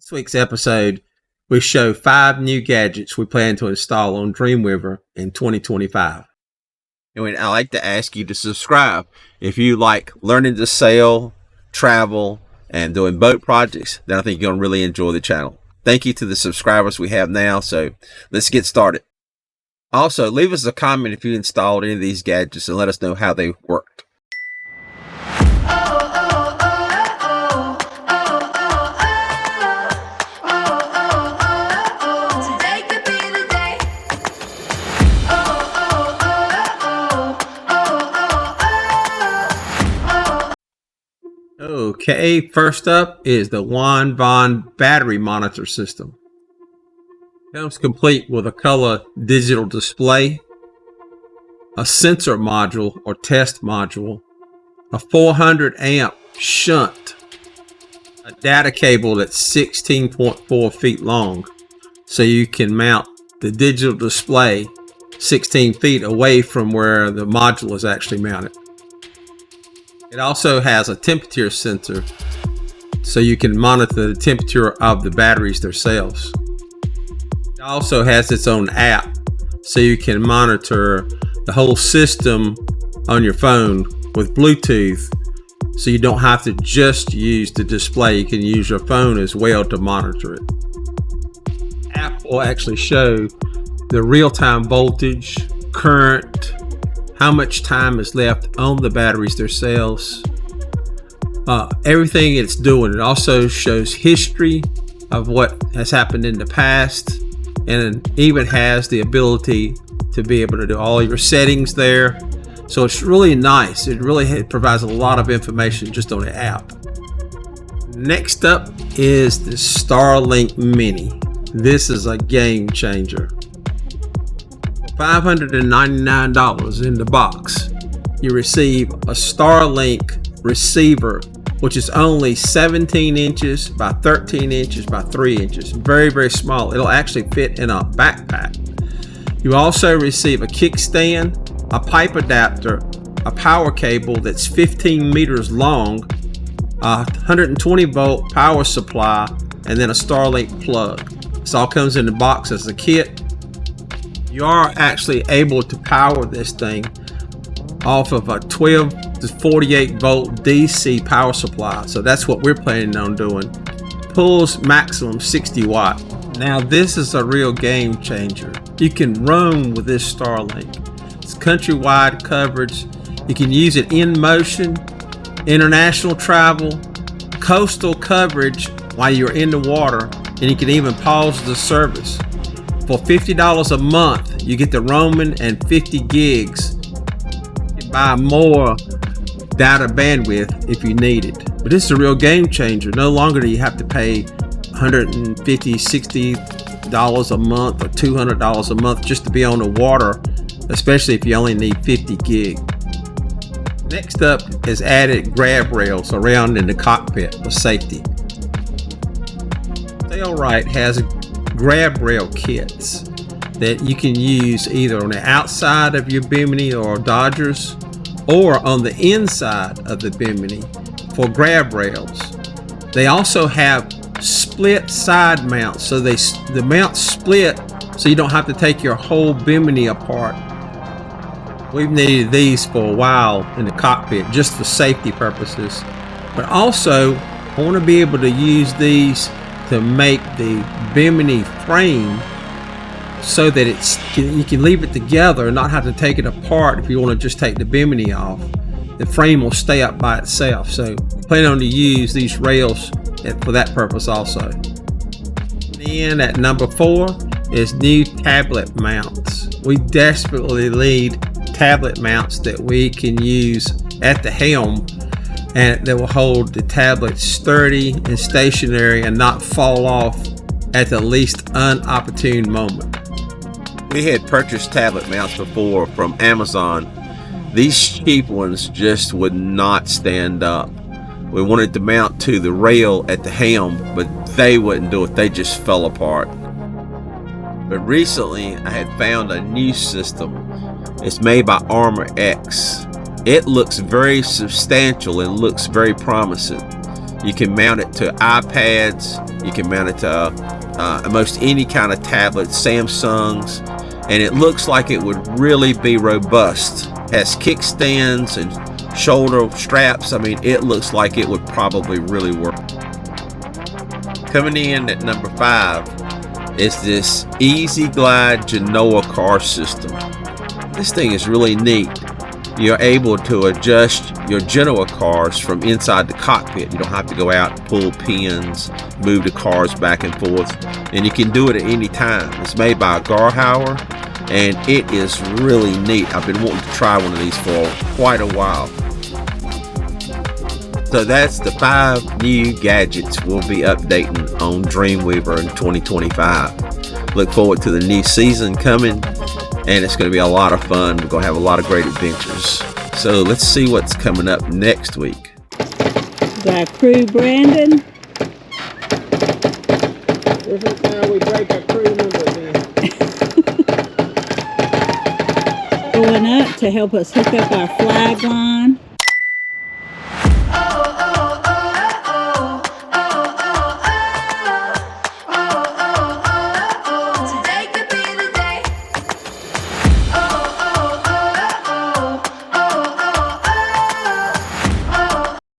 This week's episode, we show 5 new gadgets we plan to install on Dreamweaver in 2025. And I'd like to ask you to subscribe. If you like learning to sail, travel, and doing boat projects, then I think you're going to really enjoy the channel. Thank you to the subscribers we have now. So let's get started. Also, leave us a comment if you installed any of these gadgets and let us know how they worked. Okay, first up is the Juan Von battery monitor system. Comes complete with a color digital display, a sensor module or test module, a 400 amp shunt, a data cable that's 16.4 feet long, so you can mount the digital display 16 feet away from where the module is actually mounted. It also has a temperature sensor, so you can monitor the temperature of the batteries themselves. It also has its own app, so you can monitor the whole system on your phone with Bluetooth, so you don't have to just use the display. You can use your phone as well to monitor it. The app will actually show the real-time voltage, current, how much time is left on the batteries themselves, everything it's doing. It also shows history of what has happened in the past, and even has the ability to be able to do all your settings there. So it's really nice. It really provides a lot of information just on the app. Next up is the Starlink Mini. This is a game changer. $599 in the box, you receive a Starlink receiver, which is only 17 inches by 13 inches by 3 inches. Very, very small. It'll actually fit in a backpack. You also receive a kickstand, a pipe adapter, a power cable that's 15 meters long, a 120 volt power supply, and then a Starlink plug. This all comes in the box as a kit. You are actually able to power this thing off of a 12 to 48 volt DC power supply. So that's what we're planning on doing. Pulls maximum 60 watt. Now this is a real game changer. You can roam with this Starlink. It's countrywide coverage. You can use it in motion, international travel, coastal coverage while you're in the water, and you can even pause the service. For $50 a month, you get the roaming and 50 gigs. You can buy more data bandwidth if you need it. But this is a real game changer. No longer do you have to pay $150, $60 a month or $200 a month just to be on the water, especially if you only need 50 gig. Next up is added grab rails around in the cockpit for safety. Sailrite has grab rail kits that you can use either on the outside of your Bimini or Dodgers or on the inside of the Bimini for grab rails. They also have split side mounts, so the mounts split so you don't have to take your whole Bimini apart. We've needed these for a while in the cockpit just for safety purposes, but also I want to be able to use these to make the Bimini frame so that you can leave it together and not have to take it apart if you want to just take the Bimini off. The frame will stay up by itself. So plan on to use these rails for that purpose also. Then at number 4 is new tablet mounts. We desperately need tablet mounts that we can use at the helm and that will hold the tablet sturdy and stationary and not fall off at the least unopportune moment. We had purchased tablet mounts before from Amazon. These cheap ones just would not stand up. We wanted to mount to the rail at the helm, but they wouldn't do it. They just fell apart. But recently I had found a new system. It's made by Armor X. It looks very substantial and looks very promising. You can mount it to iPads. You can mount it to most any kind of tablet, Samsungs, and it looks like it would really be robust. Has kickstands and shoulder straps. I mean, it looks like it would probably really work. Coming in at number 5 is this Easy Glide Genoa car system. This thing is really neat. You're able to adjust your Genoa cars from inside the cockpit. You don't have to go out and pull pins, move the cars back and forth, and you can do it at any time. It's made by Garhauer, and it is really neat. I've been wanting to try one of these for quite a while. So that's the 5 new gadgets we'll be updating on Dreamweaver in 2025. Look forward to the new season coming, and it's going to be a lot of fun. We're going to have a lot of great adventures. So let's see what's coming up next week. Got crew Brandon. This is how we break our crew members in. Going up to help us hook up our flag line.